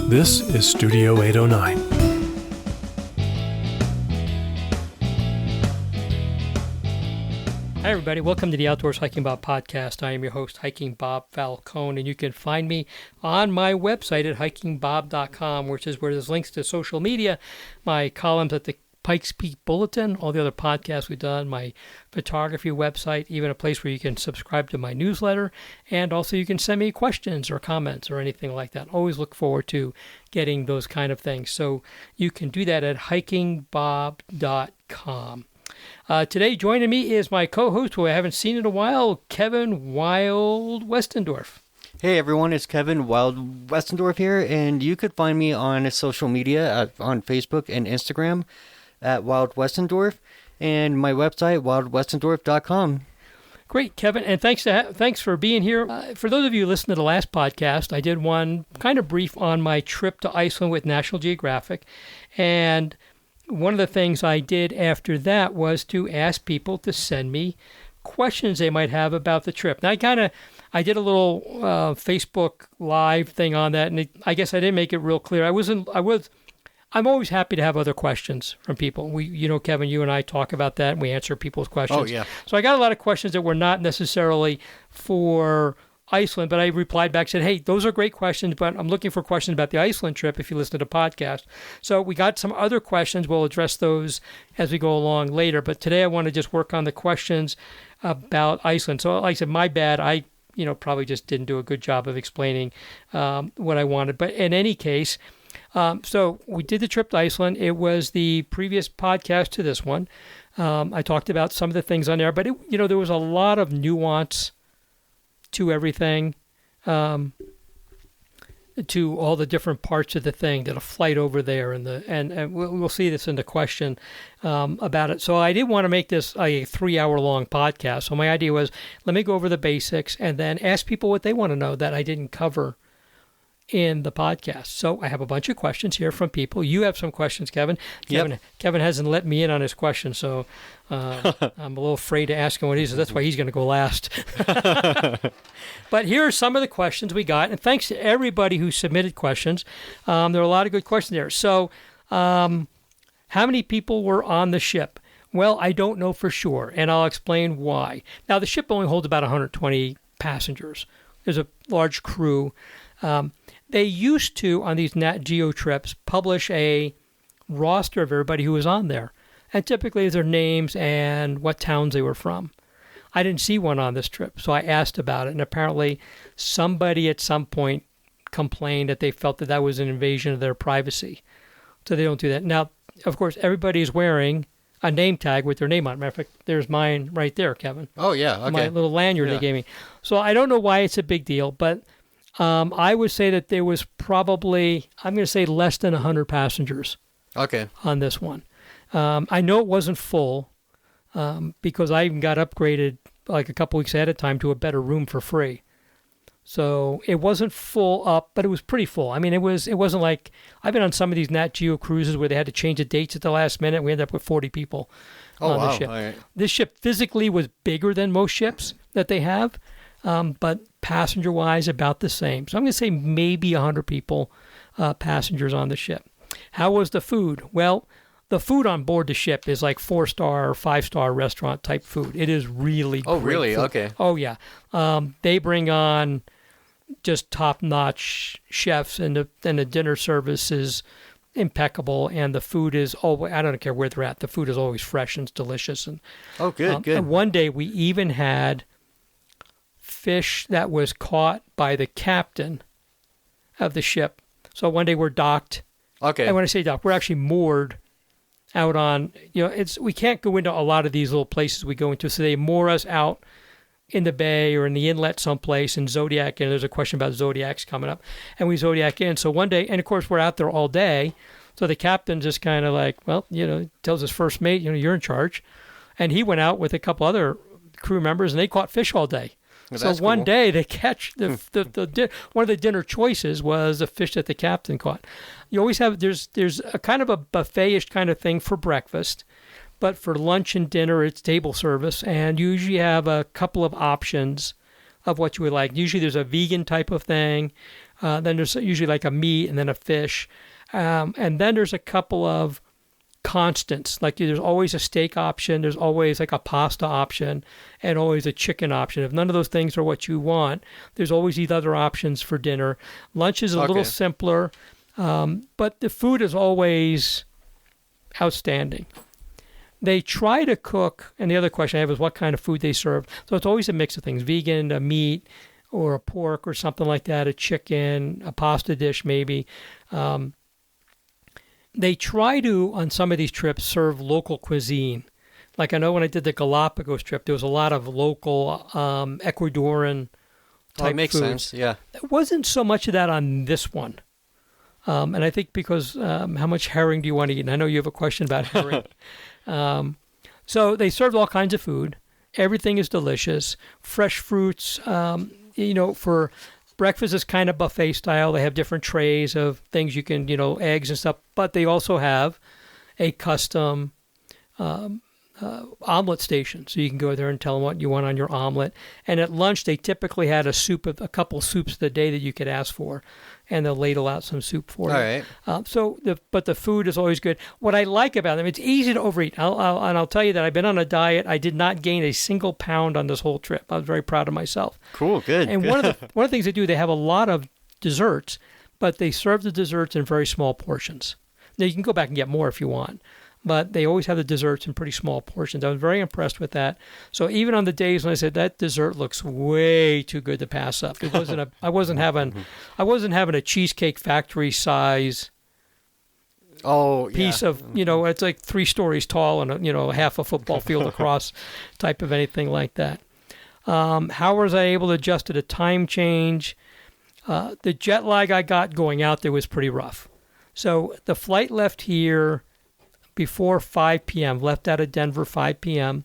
This is Studio 809. Hi, everybody. Welcome to the Outdoors Hiking Bob podcast. I am your host, Hiking Bob Falcone, and you can find me on my website at hikingbob.com, which is where there's links to social media, my columns at the Pikes Peak Bulletin, all the other podcasts we've done, my photography website, even a place where you can subscribe to my newsletter, and also you can send me questions or comments or anything like that. Always look forward to getting those kind of things. So you can do that at hikingbob.com. Today joining me is my co-host, who I haven't seen in a while, Kevin Wild Westendorf. Hey everyone, it's Kevin Wild Westendorf here, and you could find me on social media on Facebook and Instagram at Wild Westendorf, and my website, wildwestendorf.com. Great, Kevin, and thanks for being here. For those of you who listened to the last podcast, I did one kind of brief on my trip to Iceland with National Geographic, and one of the things I did after that was to ask people to send me questions they might have about the trip. Now, I did a little Facebook Live thing on that, and I guess I didn't make it real clear. I'm always happy to have other questions from people. Kevin, you and I talk about that, and we answer people's questions. Oh, yeah. So I got a lot of questions that were not necessarily for Iceland, but I replied back, said, hey, those are great questions, but I'm looking for questions about the Iceland trip if you listen to the podcast. So we got some other questions. We'll address those as we go along later. But today I want to just work on the questions about Iceland. So like I said, my bad. I probably just didn't do a good job of explaining what I wanted. But in any case, so we did the trip to Iceland. It was the previous podcast to this one. I talked about some of the things on there, but there was a lot of nuance to everything, to all the different parts of the thing, that a flight over there, and we'll see this in the question about it. So I didn't want to make this a 3-hour long podcast. So my idea was, let me go over the basics and then ask people what they want to know that I didn't cover in the podcast. So I have a bunch of questions here from people. You have some questions, Kevin. Yep. Kevin hasn't let me in on his questions, so I'm a little afraid to ask him what he is. That's why he's going to go last. But here are some of the questions we got, and thanks to everybody who submitted questions. There are a lot of good questions there. So how many people were on the ship? Well, I don't know for sure, and I'll explain why. Now, the ship only holds about 120 passengers. There's a large crew. They used to, on these Nat Geo trips, publish a roster of everybody who was on there, and typically their names and what towns they were from. I didn't see one on this trip, so I asked about it, and apparently somebody at some point complained that they felt that was an invasion of their privacy, so they don't do that. Now, of course, everybody is wearing a name tag with their name on it. Matter of fact, there's mine right there, Kevin. Oh, yeah, okay. My little lanyard they gave me. So I don't know why it's a big deal, but I would say that there was probably, I'm going to say, less than 100 passengers on this one. I know it wasn't full because I even got upgraded like a couple weeks ahead of time to a better room for free. So it wasn't full up, but it was pretty full. I mean, it wasn't like, I've been on some of these Nat Geo cruises where they had to change the dates at the last minute. We ended up with 40 people on the ship. Right. This ship physically was bigger than most ships that they have. But passenger-wise, about the same. So I'm going to say maybe 100 people, passengers on the ship. How was the food? Well, the food on board the ship is like 4-star or 5-star restaurant type food. It is really great. Oh, really? Food. Okay. Oh, yeah. They bring on just top-notch chefs, and the dinner service is impeccable, and the food is always, I don't care where they're at, the food is always fresh and it's delicious. And good. And one day we even had fish that was caught by the captain of the ship. So one day we're docked. Okay. And when I say docked, we're actually moored out on, we can't go into a lot of these little places we go into. So they moor us out in the bay or in the inlet someplace in Zodiac. And there's a question about Zodiacs coming up. And we Zodiac in. So one day, and of course we're out there all day. So the captain just kind of like, tells his first mate, you're in charge. And he went out with a couple other crew members and they caught fish all day. Well, so one day they catch one of the dinner choices was a fish that the captain caught. You always have there's a kind of a buffet-ish kind of thing for breakfast, but for lunch and dinner it's table service, and you usually have a couple of options of what you would like. Usually there's a vegan type of thing. Then there's usually like a meat and then a fish. And then there's a couple of constants. Like there's always a steak option. There's always like a pasta option and always a chicken option. If none of those things are what you want, there's always these other options for dinner. Lunch is a little simpler, but the food is always outstanding. They try to cook, and the other question I have is what kind of food they serve. So it's always a mix of things, vegan, a meat, or a pork or something like that, a chicken, a pasta dish maybe. They try to, on some of these trips, serve local cuisine. Like I know when I did the Galapagos trip, there was a lot of local Ecuadorian type it makes foods. sense, yeah. There wasn't so much of that on this one. And I think because how much herring do you want to eat? And I know you have a question about herring. So they served all kinds of food. Everything is delicious. Fresh fruits, for breakfast is kind of buffet style. They have different trays of things you can, eggs and stuff. But they also have a custom omelet station. So you can go there and tell them what you want on your omelet. And at lunch, they typically had a couple soups of the day that you could ask for. And they'll ladle out some soup for you. All right. But the food is always good. What I like about them, it's easy to overeat. I'll tell you that I've been on a diet. I did not gain a single pound on this whole trip. I was very proud of myself. Cool, good. And one of the things they do, they have a lot of desserts, but they serve the desserts in very small portions. Now you can go back and get more if you want, but they always have the desserts in pretty small portions. I was very impressed with that. So even on the days when I said that dessert looks way too good to pass up, it wasn't I wasn't having a Cheesecake Factory size piece of, it's like 3 stories tall and half a football field across type of anything like that. How was I able to adjust to the time change? The jet lag I got going out there was pretty rough. So the flight left here before 5 p.m., left out of Denver 5 p.m.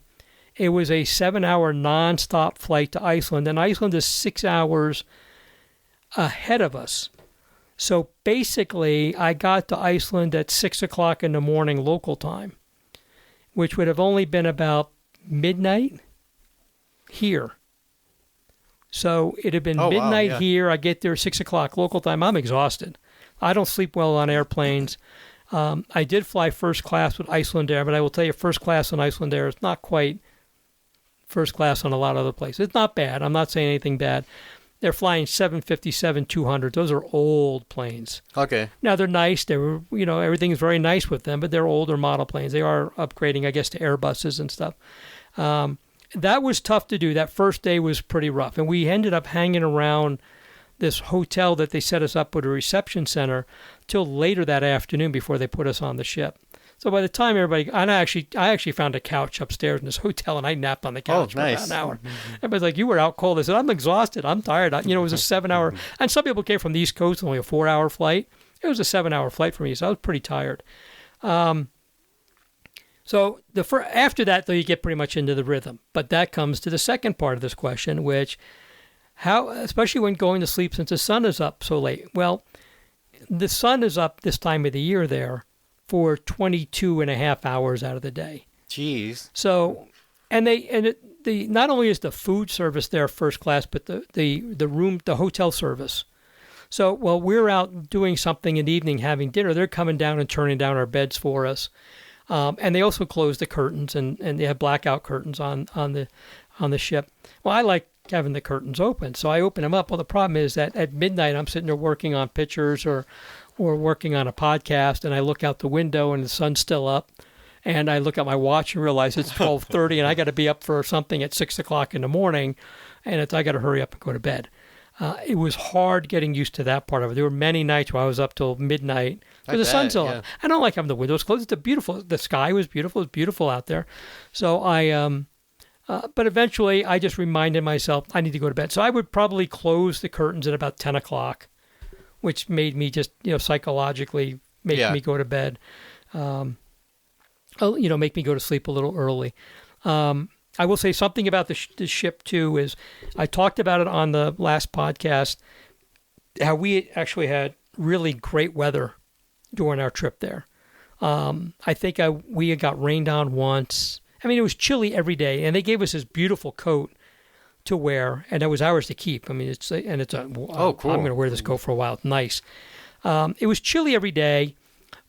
It was a 7-hour nonstop flight to Iceland, and Iceland is 6 hours ahead of us. So basically, I got to Iceland at 6 o'clock in the morning local time, which would have only been about midnight here. So it had been midnight here. I get there 6 o'clock local time. I'm exhausted. I don't sleep well on airplanes. I did fly first class with Icelandair, but I will tell you, first class on Icelandair is not quite first class on a lot of other places. It's not bad. I'm not saying anything bad. They're flying 757-200. Those are old planes. Okay. Now, they're nice. Everything is very nice with them, but they're older model planes. They are upgrading, I guess, to Airbuses and stuff. That was tough to do. That first day was pretty rough, and we ended up hanging around this hotel that they set us up with a reception center till later that afternoon before they put us on the ship. So by the time I actually found a couch upstairs in this hotel, and I napped on the couch for about an hour. Everybody's like, "You were out cold." I said, "I'm exhausted. I'm tired." It was a 7-hour, and some people came from the East Coast, only a 4-hour flight. It was a 7-hour flight for me, so I was pretty tired. So after that, though, you get pretty much into the rhythm. But that comes to the second part of this question, which how, especially when going to sleep since the sun is up so late. Well, the sun is up this time of the year there for 22 and a half hours out of the day. Jeez. So, not only is the food service there first class, but the hotel service. So while we're out doing something in the evening, having dinner, they're coming down and turning down our beds for us. And they also close the curtains, and they have blackout curtains on the ship. Well, I like having the curtains open, so I open them up. Well, the problem is that at midnight I'm sitting there working on pictures or working on a podcast, and I look out the window and the sun's still up, and I look at my watch and realize it's 12:30, and I got to be up for something at 6 o'clock in the morning, and I got to hurry up and go to bed. It was hard getting used to that part of it. There were many nights where I was up till midnight with the sun still up. I don't like having the windows closed. The sky was beautiful. It was beautiful out there. So but eventually I just reminded myself I need to go to bed. So I would probably close the curtains at about 10 o'clock, which made me just, psychologically make me go to bed, make me go to sleep a little early. I will say something about the ship, too, is I talked about it on the last podcast, how we actually had really great weather during our trip there. I think we got rained on once. I mean, it was chilly every day, and they gave us this beautiful coat to wear, and that was ours to keep. I mean, it's cool. I'm going to wear this coat for a while. It's nice. It was chilly every day.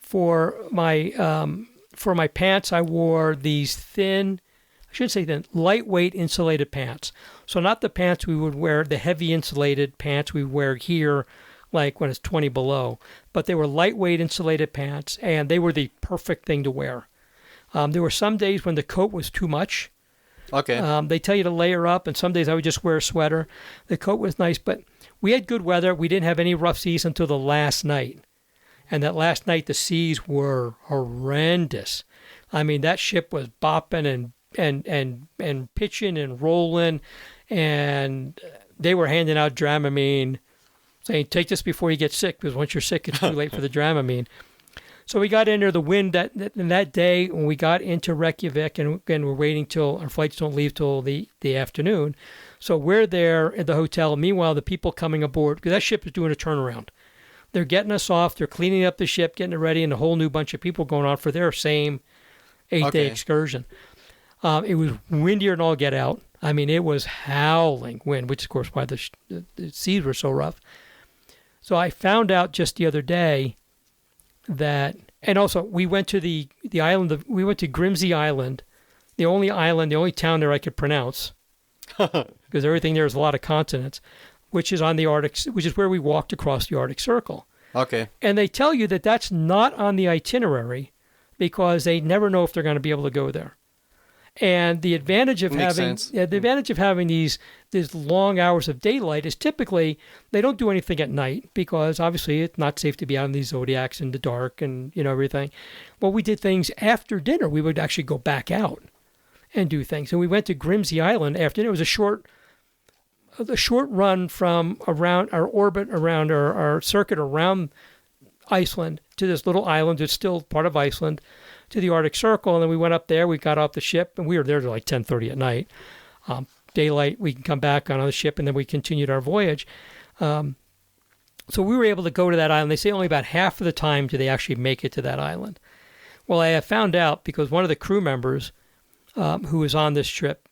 For my pants, I wore these thin, I shouldn't say thin, lightweight insulated pants. So not the pants we would wear, the heavy insulated pants we wear here, like when it's 20 below, but they were lightweight insulated pants, and they were the perfect thing to wear. There were some days when the coat was too much. Okay. They tell you to layer up, and some days I would just wear a sweater. The coat was nice, but we had good weather. We didn't have any rough seas until the last night. And that last night, the seas were horrendous. I mean, that ship was bopping and pitching and rolling, and they were handing out Dramamine, saying, take this before you get sick, because once you're sick, it's too late for the Dramamine. So we got into the wind that day when we got into Reykjavik, and again, we're waiting till our flights don't leave till the afternoon. So we're there at the hotel. Meanwhile, the people coming aboard, because that ship is doing a turnaround. They're getting us off. They're cleaning up the ship, getting it ready, and a whole new bunch of people going on for their same 8-day excursion. It was windier than all get out. I mean, it was howling wind, which is, of course, why the seas were so rough. So I found out just the other day that, and also we went to the island, we went to Grimsey Island, the only town there I could pronounce, because everything there is a lot of consonants, which is on the Arctic, which is where we walked across the Arctic Circle. Okay. And they tell you that that's not on the itinerary because they never know if they're going to be able to go there. And the advantage of having these long hours of daylight is typically they don't do anything at night because obviously it's not safe to be out in these zodiacs in the dark and everything. Well, we did things after dinner. We would actually go back out and do things. And we went to Grimsey Island after dinner. It was a short run from around our orbit, around our circuit around Iceland to this little island that's still part of Iceland, to the Arctic Circle. And then we went up there, we got off the ship, and we were there till like 10:30 at night. Daylight, we can come back on the ship, and then we continued our voyage. So we were able to go to that island. They say only about half of the time do they actually make it to that island. Well, I have found out because one of the crew members who was on this trip,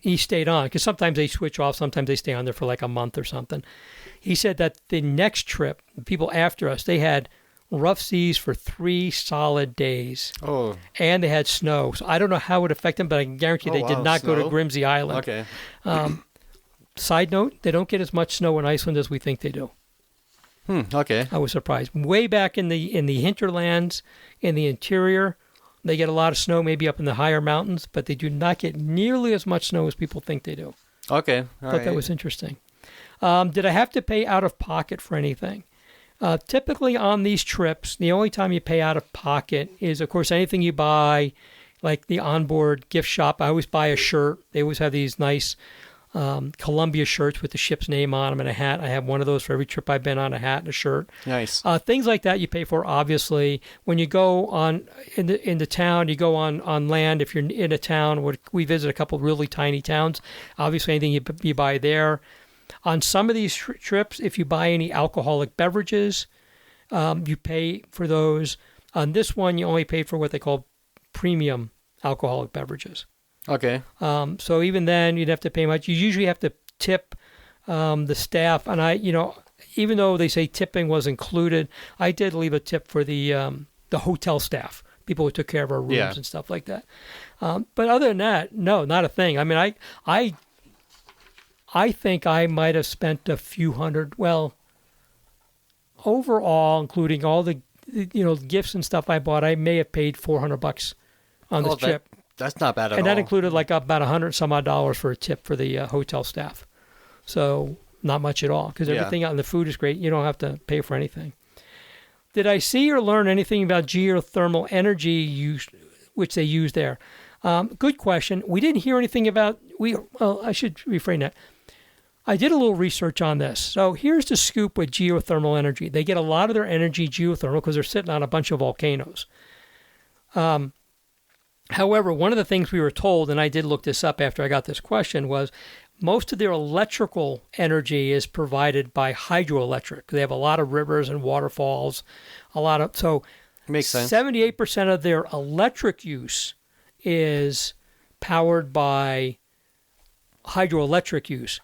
he stayed on, because sometimes they switch off, sometimes they stay on there for like a month or something. He said that the next trip, the people after us, they had rough seas for 3 solid days. Oh. And they had snow. So I don't know how it would affect them, but I can guarantee they did not go to Grimsey Island. Okay. Side note, they don't get as much snow in Iceland as we think they do. Okay. I was surprised. Way back in the hinterlands, in the interior, they get a lot of snow, maybe up in the higher mountains, but they do not get nearly as much snow as people think they do. Okay. Thought that was interesting. Did I have to pay out of pocket for anything? Typically on these trips, the only time you pay out of pocket is, of course, anything you buy, like the onboard gift shop. I always buy a shirt. They always have these nice Columbia shirts with the ship's name on them and a hat. I have one of those for every trip I've been on, a hat and a shirt. Nice. Things like that you pay for, obviously. When you go on in the town, you go on land. If you're in a town, we visit a couple of really tiny towns. Obviously, anything you buy there. On some of these trips, if you buy any alcoholic beverages, you pay for those. On this one, you only pay for what they call premium alcoholic beverages. Okay. So even then, you'd have to pay much. You usually have to tip the staff. And even though they say tipping was included, I did leave a tip for the hotel staff, people who took care of our rooms and stuff like that. But other than that, no, not a thing. I mean, I think I might have spent a few hundred. Well, overall, including all the gifts and stuff I bought, I may have paid $400 on this trip. That's not bad at all. And that included like about $100 some odd for a tip for the hotel staff. So not much at all, because everything out in the food is great. You don't have to pay for anything. Did I see or learn anything about geothermal energy use, which they use there? Good question. We didn't hear anything about. I should reframe that. I did a little research on this. So here's the scoop with geothermal energy. They get a lot of their energy geothermal because they're sitting on a bunch of volcanoes. However, one of the things we were told, and I did look this up after I got this question, was most of their electrical energy is provided by hydroelectric. They have a lot of rivers and waterfalls, so makes sense. 78% of their electric use is powered by hydroelectric use.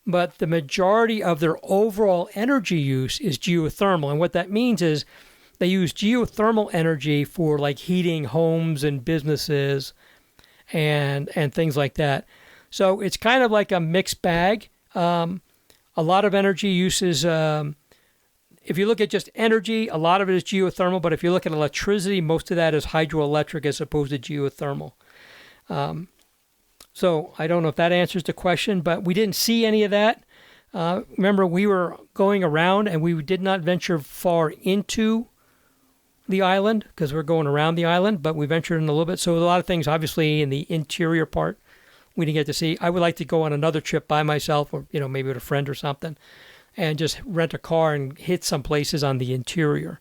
But the majority of their overall energy use is geothermal. And what that means is they use geothermal energy for like heating homes and businesses and things like that. So it's kind of like a mixed bag. A lot of energy uses, if you look at just energy, a lot of it is geothermal. But if you look at electricity, most of that is hydroelectric as opposed to geothermal. So I don't know if that answers the question, but we didn't see any of that. Remember, we were going around and we did not venture far into the island because we're going around the island, but we ventured in a little bit. So a lot of things, obviously, in the interior part, we didn't get to see. I would like to go on another trip by myself or, maybe with a friend or something and just rent a car and hit some places on the interior.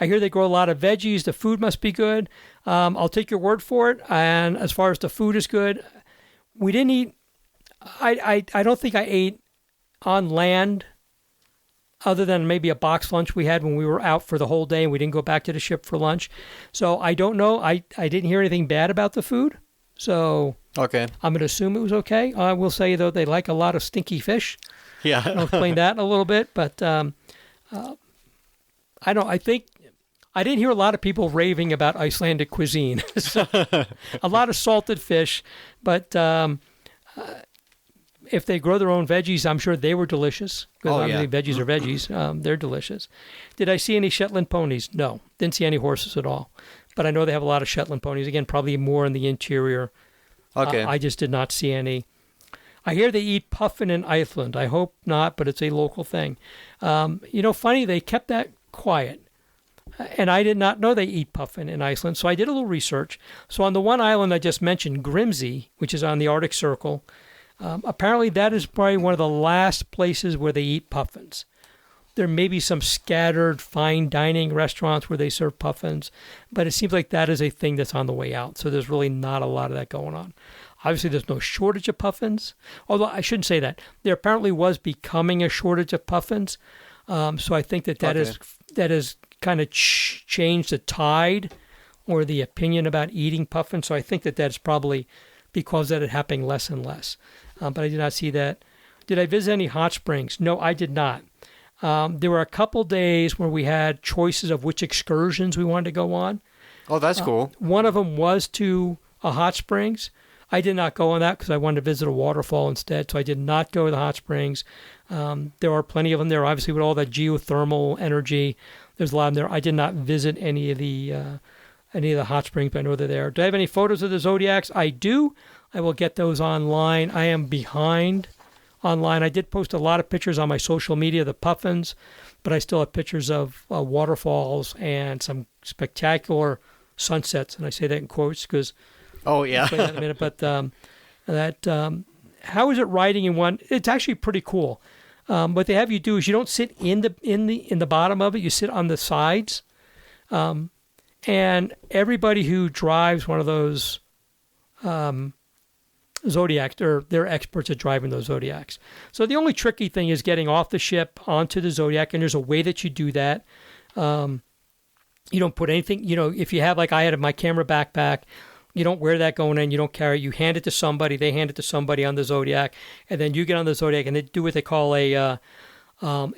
I hear they grow a lot of veggies. The food must be good. I'll take your word for it. And as far as the food is good, we didn't eat. I don't think I ate on land other than maybe a box lunch we had when we were out for the whole day and we didn't go back to the ship for lunch. So I don't know. I didn't hear anything bad about the food. So okay, I'm going to assume it was okay. I will say, though, they like a lot of stinky fish. Yeah. I'll explain that in a little bit. But I think I didn't hear a lot of people raving about Icelandic cuisine. So, a lot of salted fish, but if they grow their own veggies, I'm sure they were delicious. Because obviously veggies are veggies. They're delicious. Did I see any Shetland ponies? No. Didn't see any horses at all. But I know they have a lot of Shetland ponies. Again, probably more in the interior. Okay. I just did not see any. I hear they eat puffin in Iceland. I hope not, but it's a local thing. Funny, they kept that quiet. And I did not know they eat puffin in Iceland, so I did a little research. So on the one island I just mentioned, Grimsey, which is on the Arctic Circle, apparently that is probably one of the last places where they eat puffins. There may be some scattered fine dining restaurants where they serve puffins, but it seems like that is a thing that's on the way out. So there's really not a lot of that going on. Obviously, there's no shortage of puffins, although I shouldn't say that. There apparently was becoming a shortage of puffins, so I think that is kind of changed the tide or the opinion about eating puffins. So I think that that's probably because that is happening less and less. But I did not see that. Did I visit any hot springs? No, I did not. There were a couple days where we had choices of which excursions we wanted to go on. Oh, that's cool. One of them was to a hot springs. I did not go on that because I wanted to visit a waterfall instead, so I did not go to the hot springs. There are plenty of them there, obviously, with all that geothermal energy. There's a lot of them there. I did not visit any of the hot springs, but I know they're there. Do I have any photos of the Zodiacs? I do. I will get those online. I am behind online. I did post a lot of pictures on my social media of the puffins, but I still have pictures of waterfalls and some spectacular sunsets. And I say that in quotes because I'll explain that in a minute. But how is it riding in one? It's actually pretty cool. What they have you do is you don't sit in the bottom of it. You sit on the sides, and everybody who drives one of those Zodiacs, they're experts at driving those Zodiacs. So the only tricky thing is getting off the ship onto the Zodiac, and there's a way that you do that. You don't put anything. If you have, like I had my camera backpack. You don't wear that going in. You don't carry it. You hand it to somebody. They hand it to somebody on the Zodiac, and then you get on the Zodiac, and they do what they call a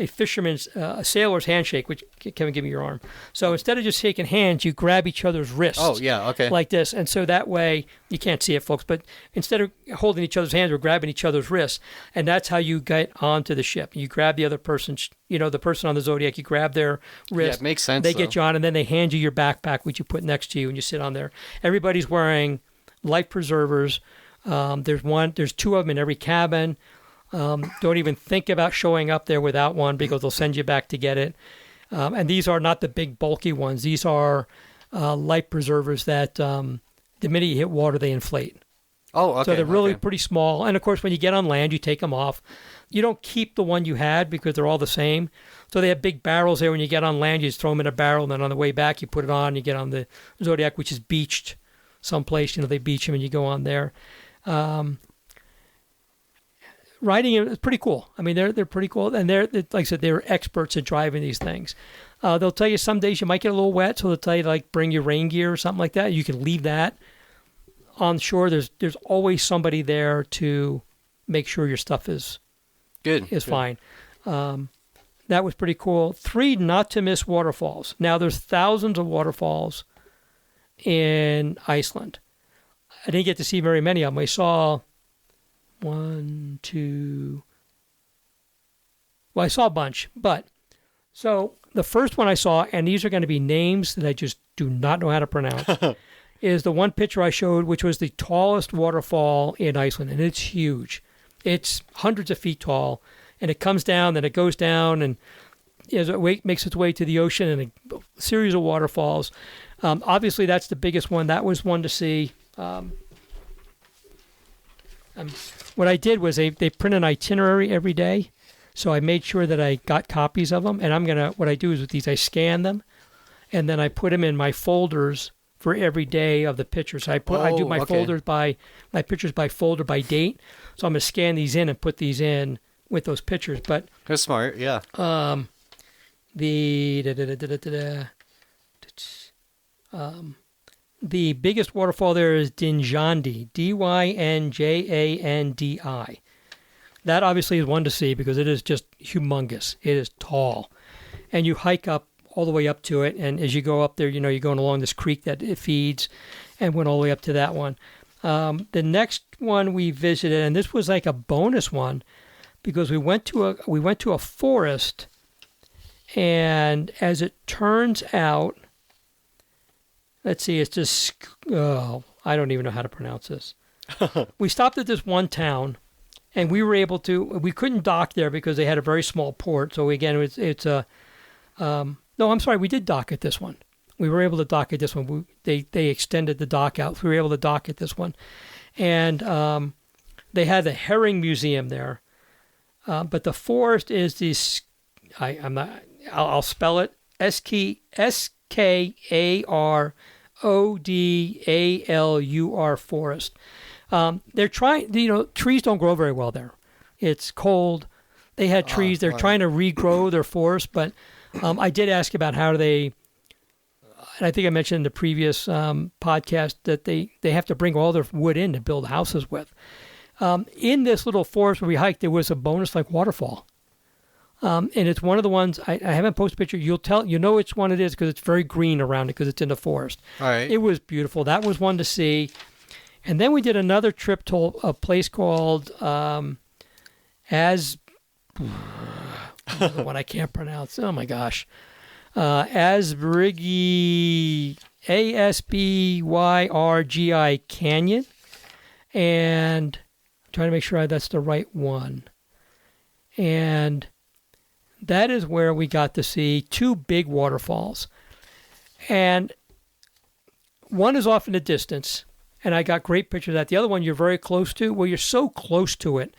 fisherman's, a sailor's handshake. Which, Kevin, give me your arm. So instead of just shaking hands, you grab each other's wrists. Oh, yeah, okay. Like this, and so that way you can't see it, folks. But instead of holding each other's hands, we're grabbing each other's wrists, and that's how you get onto the ship. You grab the other person's, the person on the Zodiac. You grab their wrist. Yeah, it makes sense. They get you on, and then they hand you your backpack, which you put next to you, and you sit on there. Everybody's wearing life preservers. There's two of them in every cabin. Don't even think about showing up there without one because they'll send you back to get it. And these are not the big bulky ones. These are life preservers that the minute you hit water, they inflate. Oh, okay. So they're really pretty small. And of course, when you get on land, you take them off. You don't keep the one you had because they're all the same. So they have big barrels there. When you get on land, you just throw them in a barrel. And then on the way back, you put it on. You get on the Zodiac, which is beached someplace. They beach them and you go on there. Riding it is pretty cool. I mean, they're pretty cool. And like I said, they're experts at driving these things. They'll tell you some days you might get a little wet. So they'll tell you to bring your rain gear or something like that. You can leave that on shore, there's always somebody there to make sure your stuff is fine. That was pretty cool. 3 not to miss waterfalls. Now there's thousands of waterfalls in Iceland. I didn't get to see very many of them. I saw one, two. Well, I saw a bunch, but so the first one I saw, and these are going to be names that I just do not know how to pronounce, is the one picture I showed, which was the tallest waterfall in Iceland, and it's huge. It's hundreds of feet tall, and it comes down, then it goes down, and as it makes its way to the ocean, and a series of waterfalls. Obviously, that's the biggest one. That was one to see. What I did was they print an itinerary every day, so I made sure that I got copies of them. And what I do is with these, I scan them, and then I put them in my folders for every day of the pictures. I do my folders my pictures by folder by date. So I'm gonna scan these in and put these in with those pictures. But that's smart, yeah. The biggest waterfall there is Dynjandi, Dynjandi. That obviously is one to see because it is just humongous. It is tall. And you hike up all the way up to it, and as you go up there, you're going along this creek that it feeds, and went all the way up to that one. The next one we visited, and this was like a bonus one, because we went to a forest, and as it turns out, let's see, it's just, I don't even know how to pronounce this. We stopped at this one town, and we couldn't dock there because they had a very small port. So again, no, I'm sorry, we did dock at this one. We were able to dock at this one. They extended the dock out. We were able to dock at this one. And they had the herring museum there. But the forest is this, I'll spell it, Skarodalur forest. They're trying, trees don't grow very well there. It's cold. They had trees. They're trying to regrow their forest, but I did ask about how do they, and I think I mentioned in the previous podcast that they have to bring all their wood in to build houses with. In this little forest where we hiked, there was a bonus like waterfall. And it's one of the ones, I haven't posted a picture. You know which one it is because it's very green around it because it's in the forest. All right. It was beautiful. That was one to see. And then we did another trip to a place called the one I can't pronounce. Oh my gosh. Asbyrgi, Asbyrgi Canyon. And I'm trying to make sure that's the right one. And that is where we got to see 2 big waterfalls. And one is off in the distance, and I got great pictures of that. The other one you're very close to. Well, you're so close to it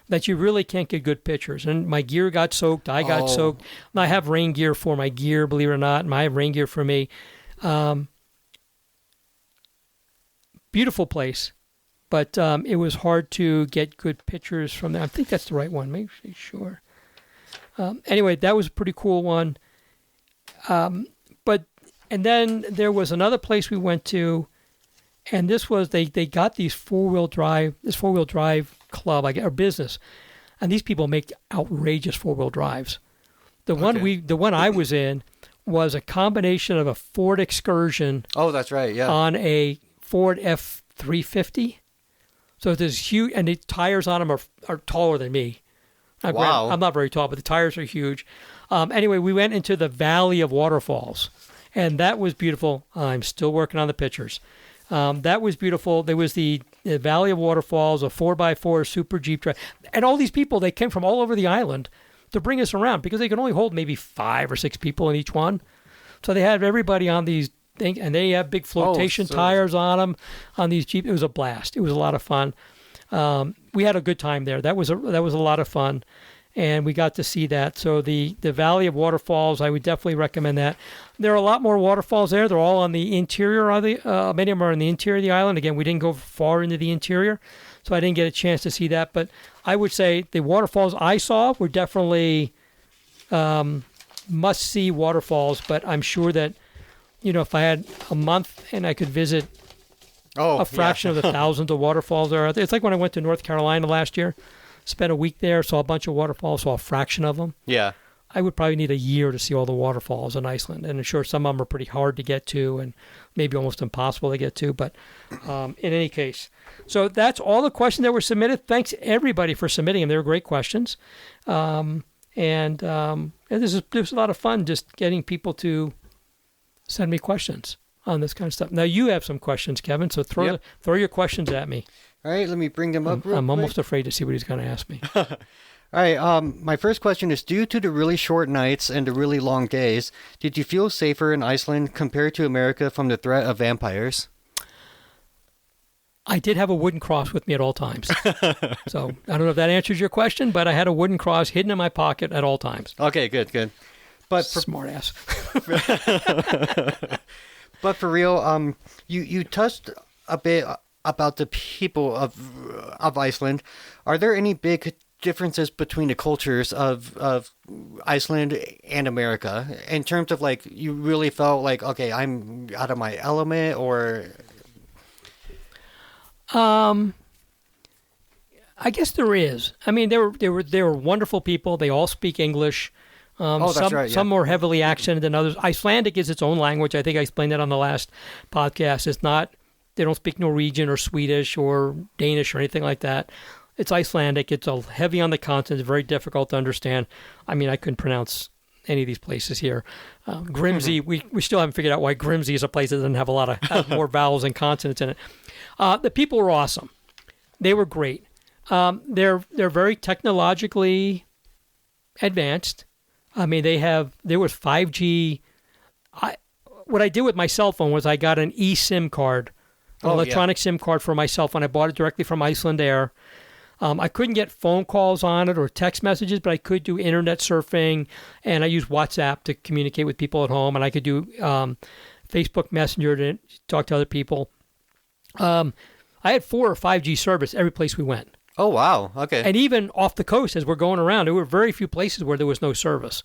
that you really can't get good pictures. And my gear got soaked. I got soaked. I have rain gear for my gear, believe it or not, and I have rain gear for me. Beautiful place, but it was hard to get good pictures from there. I think that's the right one. Make sure. Anyway, that was a pretty cool one. And then there was another place we went to, and this was they got this four-wheel drive club, or business, and these people make outrageous four-wheel drives. The one I was in was a combination of a Ford Excursion. Oh, that's right, yeah. On a Ford F-350. So there's huge, and the tires on them are taller than me. Wow. I'm not very tall, but the tires are huge. Anyway, we went into the Valley of Waterfalls, and that was beautiful. I'm still working on the pictures. That was beautiful. There was the Valley of Waterfalls, a 4x4 Super Jeep drive. And all these people, they came from all over the island to bring us around because they could only hold maybe 5 or 6 people in each one. So they had everybody on these things, and they have big flotation tires on them, on these Jeep. It was a blast. It was a lot of fun. We had a good time there. That was a lot of fun, and we got to see that. So the Valley of Waterfalls, I would definitely recommend that. There are a lot more waterfalls there. They're all on the interior of the. Many of them are in the interior of the island. Again, we didn't go far into the interior, so I didn't get a chance to see that. But I would say the waterfalls I saw were definitely must-see waterfalls. But I'm sure that if I had a month and I could visit a fraction of the thousands of waterfalls there are. It's like when I went to North Carolina last year, spent a week there, saw a bunch of waterfalls, saw a fraction of them. Yeah. I would probably need a year to see all the waterfalls in Iceland. And I'm sure some of them are pretty hard to get to and maybe almost impossible to get to. But in any case, so that's all the questions that were submitted. Thanks, everybody, for submitting them. They were great questions. And this was a lot of fun just getting people to send me questions on this kind of stuff. Now, you have some questions, Kevin, so throw your questions at me. All right, let me bring them up real I'm quick. almost afraid to see what he's going to ask me. All right, my first question is, due to the really short nights and the really long days, did you feel safer in Iceland compared to America from the threat of vampires? I did have a wooden cross with me at all times. So I don't know if that answers your question, but I had a wooden cross hidden in my pocket at all times. Okay, good. But Smart ass. But for real, you touched a bit about the people of Iceland. Are there any big differences between the cultures of Iceland and America in terms of, like, you really felt like, okay, I'm out of my element, or? I guess there is. I mean, they were wonderful people. They all speak English. That's right. Yeah. Some more heavily accented than others. Icelandic is its own language. I think I explained that on the last podcast. It's not. They don't speak Norwegian or Swedish or Danish or anything like that. It's Icelandic. It's heavy on the consonants, very difficult to understand. I mean, I couldn't pronounce any of these places here. Grimsey, we still haven't figured out why Grimsey is a place that doesn't have a lot of more vowels and consonants in it. The people were awesome. They were great. They're very technologically advanced. I mean, there was 5G. What I did with my cell phone was I got an eSIM card, an electronic SIM card for my cell phone. I bought it directly from Iceland Air. I couldn't get phone calls on it or text messages, but I could do internet surfing, and I used WhatsApp to communicate with people at home, and I could do Facebook Messenger to talk to other people. I had 4 or 5G service every place we went. Oh, wow. Okay. And even off the coast, as we're going around, there were very few places where there was no service.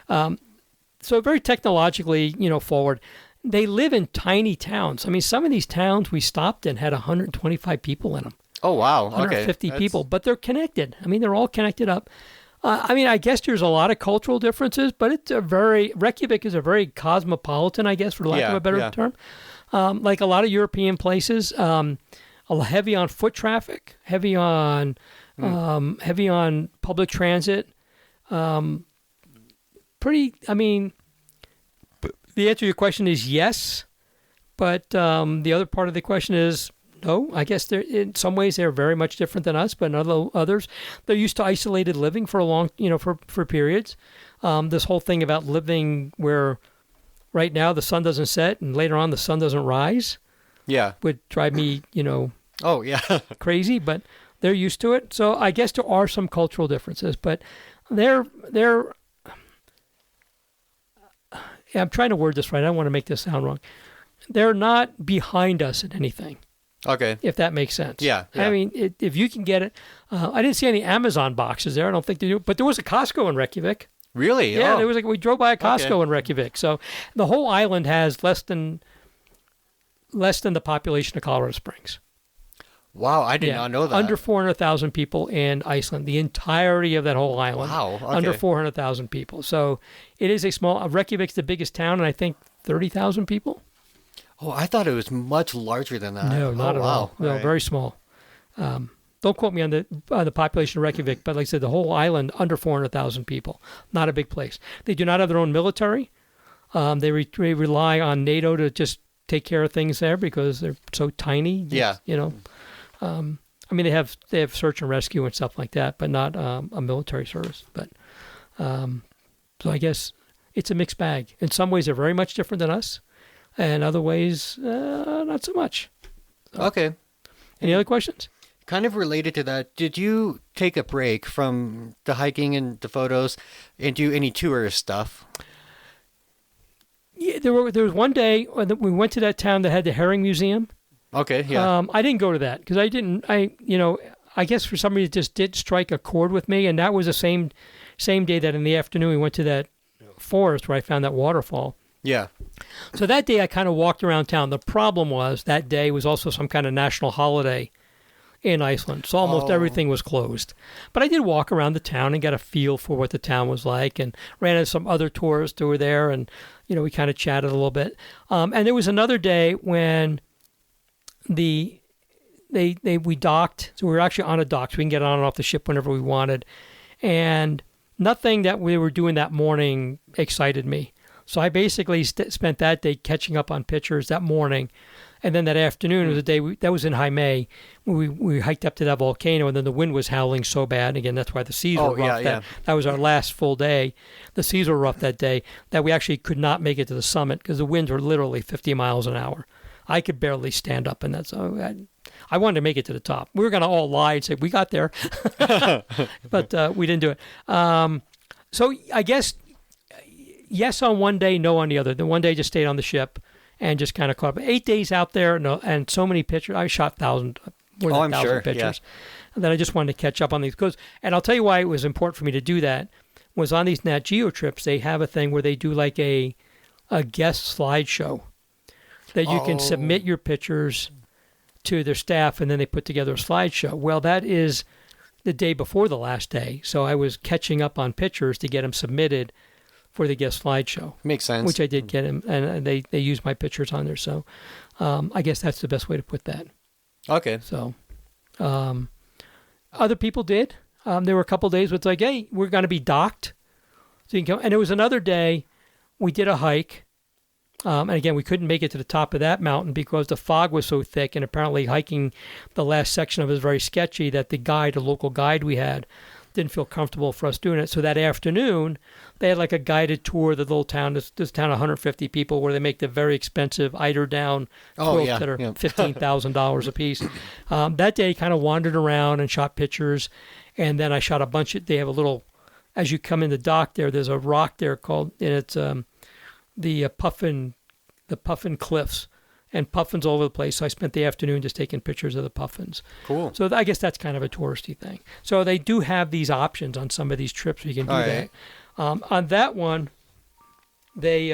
So very technologically, forward. They live in tiny towns. I mean, some of these towns we stopped in had 125 people in them. Oh, wow. Okay. 150 people, but they're connected. I mean, they're all connected up. I guess there's a lot of cultural differences, but Reykjavik is a very cosmopolitan, I guess, for lack of a better term. Like a lot of European places, heavy on foot traffic, heavy on public transit. The answer to your question is yes, but the other part of the question is no. I guess in some ways they're very much different than us, but in others, they're used to isolated living for a long, for periods. This whole thing about living where right now the sun doesn't set and later on the sun doesn't rise. Yeah, would drive me, crazy. But they're used to it. So I guess there are some cultural differences, but they're. I'm trying to word this right. I don't want to make this sound wrong. They're not behind us in anything. Okay. If that makes sense. Yeah. I mean, if you can get it. I didn't see any Amazon boxes there. I don't think they do. But there was a Costco in Reykjavik. Really? Yeah. There was we drove by a Costco in Reykjavik. So the whole island has less than the population of Colorado Springs. Wow, I did not know that. Under 400,000 people in Iceland. The entirety of that whole island. Wow, okay. Under 400,000 people. So it is a small. Reykjavik's the biggest town, and I think 30,000 people. Oh, I thought it was much larger than that. No, not at all. No, right. Very small. Don't quote me on the population of Reykjavik, but like I said, the whole island under 400,000 people. Not a big place. They do not have their own military. They rely on NATO to just take care of things there because they're so tiny. Yeah. They have search and rescue and stuff like that, but not a military service. But so I guess it's a mixed bag. In some ways, they're very much different than us, and other ways, not so much. So, okay. Any other questions? Kind of related to that, did you take a break from the hiking and the photos and do any tourist stuff? Yeah, there was one day when we went to that town that had the herring museum. Okay, yeah. I didn't go to that because I guess for some reason it just did strike a chord with me, and that was the same day that in the afternoon we went to that forest where I found that waterfall. Yeah. So that day I kind of walked around town. The problem was that day was also some kind of national holiday in Iceland, so almost everything was closed. But I did walk around the town and get a feel for what the town was like, and ran into some other tourists who were there, and we kind of chatted a little bit. And there was another day when we docked, so we were actually on a dock, so we can get on and off the ship whenever we wanted, and nothing that we were doing that morning excited me. So I basically spent that day catching up on pictures that morning. And then that afternoon was a day, that was in high May, we hiked up to that volcano, and then the wind was howling so bad. Again, that's why the seas were rough. That was our last full day. The seas were rough that day, that we actually could not make it to the summit because the winds were literally 50 miles an hour. I could barely stand up in that. So I wanted to make it to the top. We were going to all lie and say, we got there. But we didn't do it. So I guess yes on one day, no on the other. The one day just stayed on the ship and just kind of caught up. 8 days out there, and so many pictures. I shot more than 1,000 pictures. And then I just wanted to catch up on these. And I'll tell you why it was important for me to do that, was on these Nat Geo trips, they have a thing where they do like a guest slideshow that you can submit your pictures to their staff, and then they put together a slideshow. Well, that is the day before the last day. So I was catching up on pictures to get them submitted for the guest slideshow. Makes sense. Which I did get him, and they used my pictures on there. So I guess that's the best way to put that. Okay. So other people did. There were a couple days where it's like, hey, we're going to be docked. So you can come. And there was another day we did a hike. And again, we couldn't make it to the top of that mountain because the fog was so thick, and apparently hiking the last section of it was very sketchy, that the local guide we had, didn't feel comfortable for us doing it. So that afternoon, they had like a guided tour of the little town, this town of 150 people, where they make the very expensive eider-down quilts that are $15,000 a piece. That day, kind of wandered around and shot pictures, and then I shot a bunch of, they have a little, as you come in the dock there's a rock there called, and it's the Puffin Cliffs, and puffins all over the place. So I spent the afternoon just taking pictures of the puffins. Cool. So I guess that's kind of a touristy thing. So they do have these options on some of these trips where you can do that. On that one, they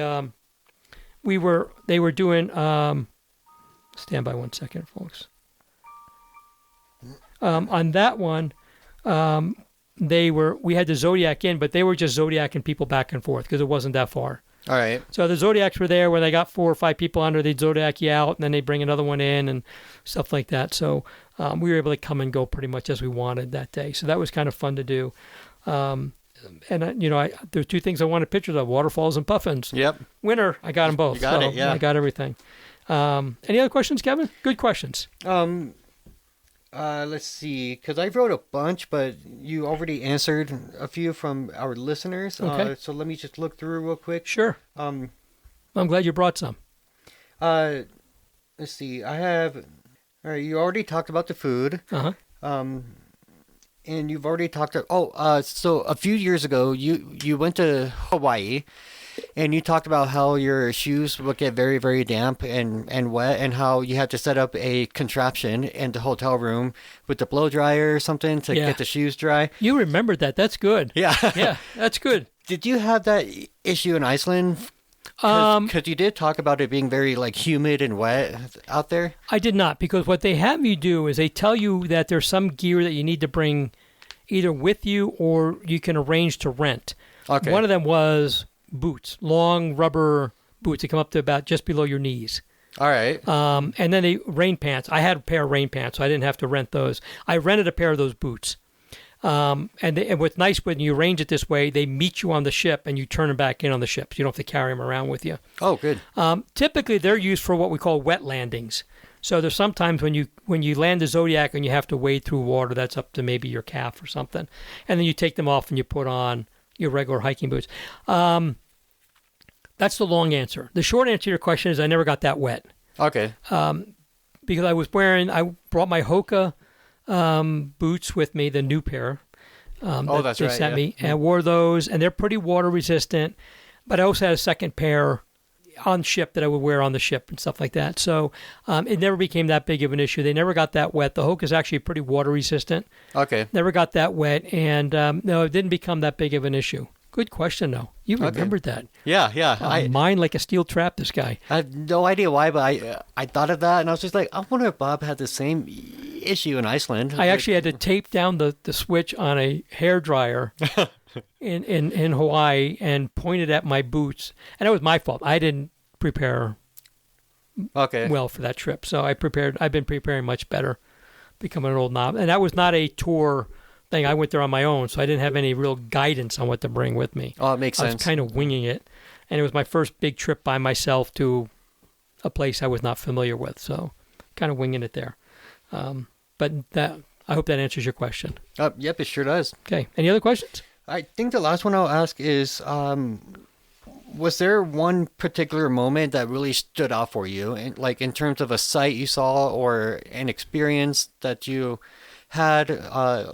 were doing. Stand by 1 second, folks. On that one, we had the Zodiac in, but they were just Zodiacing people back and forth because it wasn't that far. All right. So the Zodiacs were there where they got 4 or 5 people under, they'd Zodiac you out, and then they'd bring another one in and stuff like that. So we were able to come and go pretty much as we wanted that day. So that was kind of fun to do. And there's 2 things I wanted pictures of: waterfalls and puffins. Yep. Winner, I got them both. You got it, yeah. I got everything. Any other questions, Kevin? Good questions. Let's see, because I wrote a bunch, but you already answered a few from our listeners. Okay. So let me just look through real quick. Sure. I'm glad you brought some. Let's see. I have. All right. You already talked about the food. Uh-huh. And you've already talked. So a few years ago, you went to Hawaii. And you talked about how your shoes would get very, very damp and wet, and how you had to set up a contraption in the hotel room with the blow dryer or something to get the shoes dry. You remembered that. That's good. Yeah. Yeah, that's good. Did you have that issue in Iceland? Because you did talk about it being very humid and wet out there. I did not, because what they have you do is they tell you that there's some gear that you need to bring either with you or you can arrange to rent. Okay. One of them was boots, long rubber boots that come up to about just below your knees. All right. And then rain pants. I had a pair of rain pants, so I didn't have to rent those. I rented a pair of those boots. And what's nice when you arrange it this way, they meet you on the ship and you turn them back in on the ship. So you don't have to carry them around with you. Oh, good. Typically, they're used for what we call wet landings. So there's sometimes when you land the Zodiac and you have to wade through water that's up to maybe your calf or something, and then you take them off and you put on your regular hiking boots. That's the long answer. The short answer to your question is I never got that wet. Okay. Because I brought my Hoka boots with me, the new pair. That's they right. sent me, and I wore those, and they're pretty water resistant. But I also had a second pair on ship that I would wear on the ship and stuff like that. So it never became that big of an issue. They never got that wet. The Hoka is actually pretty water resistant. Okay. Never got that wet, and no, it didn't become that big of an issue. Good question, though. You remembered that. Yeah. Mind like a steel trap, this guy. I have no idea why, but I thought of that, and I was just like, I wonder if Bob had the same issue in Iceland. I actually had to tape down the switch on a hairdryer in Hawaii and point it at my boots. And it was my fault. I didn't prepare well for that trip. So I've been preparing much better, becoming an old knob. And that was not a tour thing. I went there on my own, so I didn't have any real guidance on what to bring with me. Oh, it makes sense. I was kind of winging it. And it was my first big trip by myself to a place I was not familiar with. So kind of winging it there. But I hope that answers your question. Yep, it sure does. Okay. Any other questions? I think the last one I'll ask is, was there one particular moment that really stood out for you, in terms of a sight you saw or an experience that you had,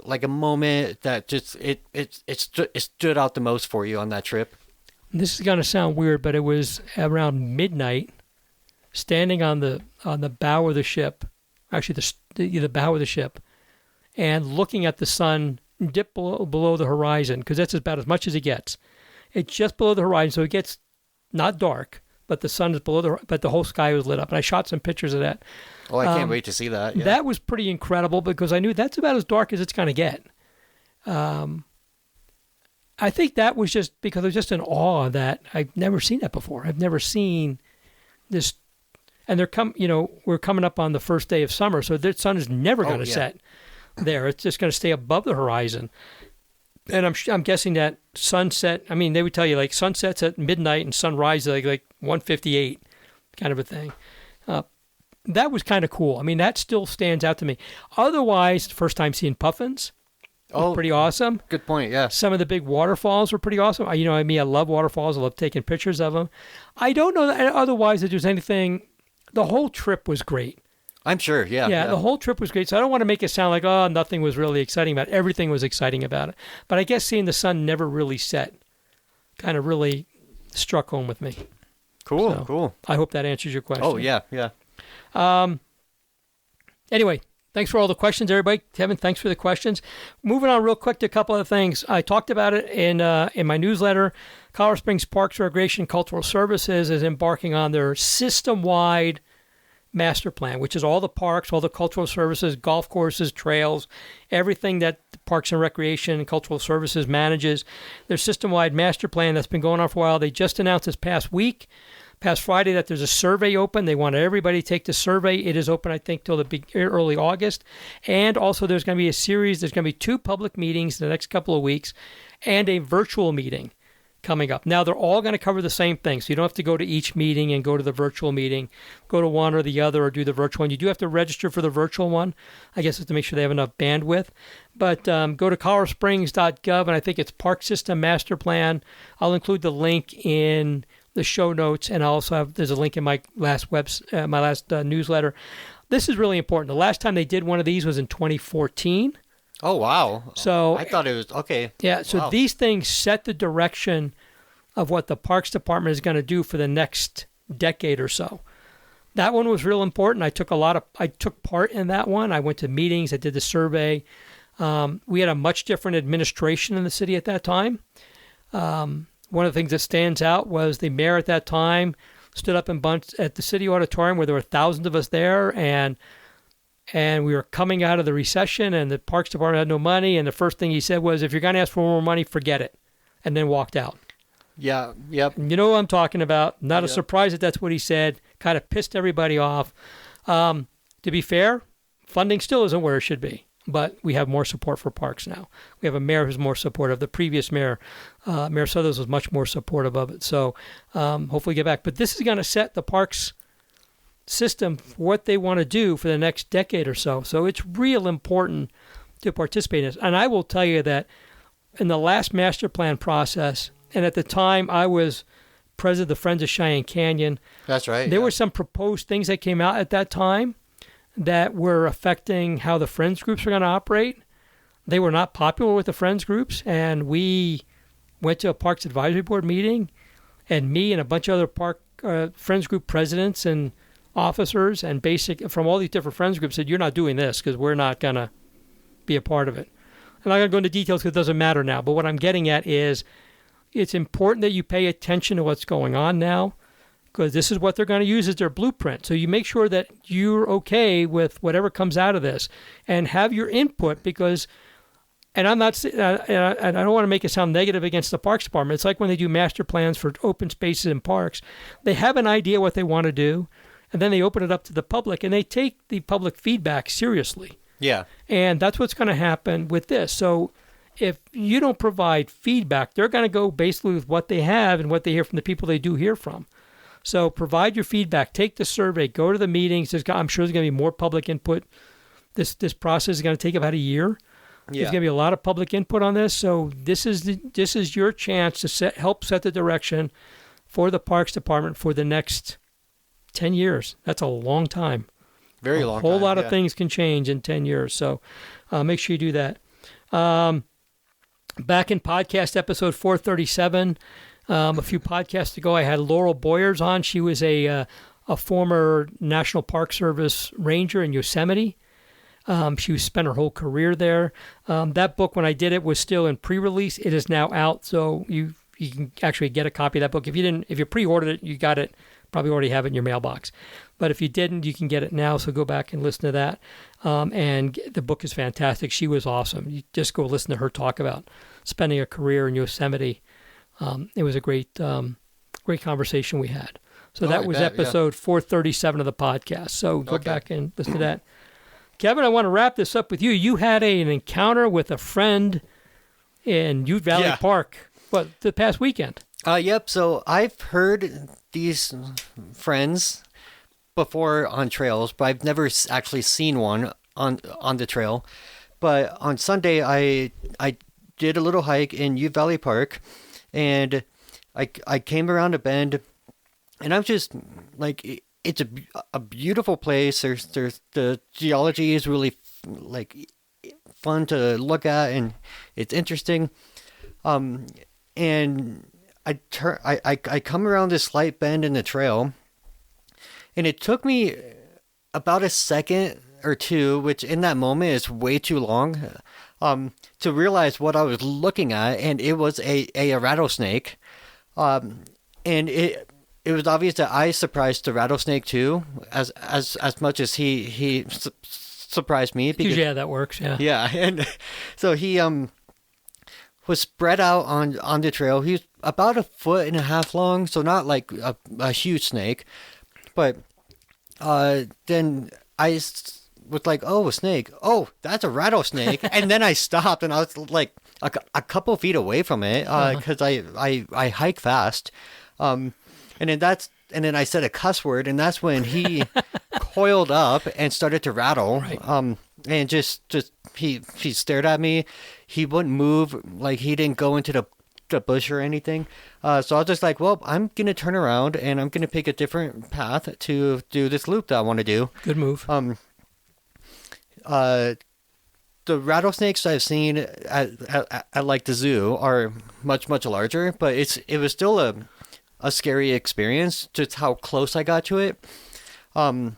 like a moment that just it stood out the most for you on that trip? This is going to sound weird, but it was around midnight, standing on the bow of the ship, actually the bow of the ship, and looking at the sun dip below the horizon, because that's about as much as it gets. It's just below the horizon, so it gets not dark, but the sun is below but the whole sky was lit up. And I shot some pictures of that. Oh, I can't wait to see that. Yeah. That was pretty incredible because I knew that's about as dark as it's going to get. I think that was just because I was just in awe that I've never seen that before. I've never seen this. And we're coming up on the first day of summer, so the sun is never going to set there. It's just going to stay above the horizon. And I'm guessing that sunset, I mean, they would tell you like sunsets at midnight and sunrise like 1:58 kind of a thing. That was kind of cool. I mean, that still stands out to me. Otherwise, first time seeing puffins. Pretty awesome. Good point, yeah. Some of the big waterfalls were pretty awesome. I love waterfalls. I love taking pictures of them. I don't know that otherwise that there's anything. The whole trip was great. I'm sure, yeah. Yeah, the whole trip was great. So I don't want to make it sound like, nothing was really exciting about it. Everything was exciting about it. But I guess seeing the sun never really set kind of really struck home with me. Cool. I hope that answers your question. Oh, yeah. Anyway, thanks for all the questions, everybody. Kevin, thanks for the questions. Moving on real quick to a couple of things. I talked about it in my newsletter. Colorado Springs Parks, Recreation, Cultural Services is embarking on their system-wide master plan, which is all the parks, all the cultural services, golf courses, trails, everything that the Parks and Recreation and Cultural Services manages. Their system-wide master plan that's been going on for a while. They just announced this past Friday, that there's a survey open. They want everybody to take the survey. It is open, I think, till early August. And also there's going to be there's going to be 2 public meetings in the next couple of weeks and a virtual meeting coming up. Now, they're all going to cover the same thing, so you don't have to go to each meeting and go to the virtual meeting, go to one or the other or do the virtual one. You do have to register for the virtual one, I guess, to make sure they have enough bandwidth. But go to coloradosprings.gov, and I think it's Park System Master Plan. I'll include the link in the show notes, and there's a link in my last newsletter. This is really important. The last time they did one of these was in 2014. Oh, wow. So I thought it was, okay. Yeah, so These things set the direction of what the Parks Department is going to do for the next decade or so. That one was real important. I took part in that one. I went to meetings. I did the survey. We had a much different administration in the city at that time. One of the things that stands out was the mayor at that time stood up in bunch at the city auditorium where there were thousands of us there, and we were coming out of the recession, and the Parks Department had no money, and the first thing he said was, if you're going to ask for more money, forget it, and then walked out. Yeah, yep. You know what I'm talking about. Not a surprise that that's what he said. Kind of pissed everybody off. To be fair, funding still isn't where it should be, but we have more support for parks now. We have a mayor who's more supportive. The previous mayor, Mayor Southers, was much more supportive of it. So hopefully get back. But this is going to set the parks system for what they want to do for the next decade or so. So it's real important to participate in this. And I will tell you that in the last master plan process, and at the time I was president of the Friends of Cheyenne Canyon. That's right. There were some proposed things that came out at that time that were affecting how the Friends groups were going to operate. They were not popular with the Friends groups, and we went to a Parks Advisory Board meeting, and me and a bunch of other park Friends group presidents and officers and from all these different Friends groups said, you're not doing this because we're not going to be a part of it. I'm not going to go into details because it doesn't matter now, but what I'm getting at is it's important that you pay attention to what's going on now, because this is what they're going to use as their blueprint. So you make sure that you're okay with whatever comes out of this and have your input, because, and I'm not, and I don't want to make it sound negative against the Parks Department. It's like when they do master plans for open spaces in parks. They have an idea what they want to do, and then they open it up to the public, and they take the public feedback seriously. Yeah. And that's what's going to happen with this. So if you don't provide feedback, they're going to go basically with what they have and what they hear from the people they do hear from. So provide your feedback. Take the survey. Go to the meetings. I'm sure there's going to be more public input. This process is going to take about a year. Yeah. There's going to be a lot of public input on this. So this is your chance to help set the direction for the Parks Department for the next 10 years. That's a long time. Very long time. A whole lot of things can change in 10 years. So make sure you do that. Back in podcast episode 437, a few podcasts ago, I had Laurel Boyers on. She was a former National Park Service ranger in Yosemite. She spent her whole career there. That book, when I did it, was still in pre-release. It is now out, so you can actually get a copy of that book. If you pre-ordered it, you got it. Probably already have it in your mailbox. But if you didn't, you can get it now, so go back and listen to that. And the book is fantastic. She was awesome. You just go listen to her talk about spending a career in Yosemite. It was a great conversation we had. So that was episode 437 of the podcast. So go back and listen to that. Kevin, I want to wrap this up with you. You had an encounter with a friend in Ute Valley Park, the past weekend. Yep. So I've heard these friends before on trails, but I've never actually seen one on the trail. But on Sunday, I did a little hike in Ute Valley Park, and I came around a bend, and I'm just like, it's a beautiful place. There's the geology is really fun to look at, and it's interesting. And I come around this slight bend in the trail, and it took me about a second or two, which in that moment is way too long, to realize what I was looking at, and it was a rattlesnake. And it was obvious that I surprised the rattlesnake too, as much as he surprised me. Because, yeah, that works. Yeah. Yeah, and so he was spread out on the trail. He was about 1.5 feet long, so not like a huge snake. But then I was like, "Oh, a snake! Oh, that's a rattlesnake!" And then I stopped, and I was like a couple feet away from it because I hike fast. And then I said a cuss word, and that's when he coiled up and started to rattle. Right. And just he stared at me. He wouldn't move, like he didn't go into the bush or anything. So I was just like, well, I'm gonna turn around and I'm gonna pick a different path to do this loop that I want to do. Good move. The rattlesnakes I've seen at like the zoo are much larger, but it was still a scary experience, just how close I got to it. And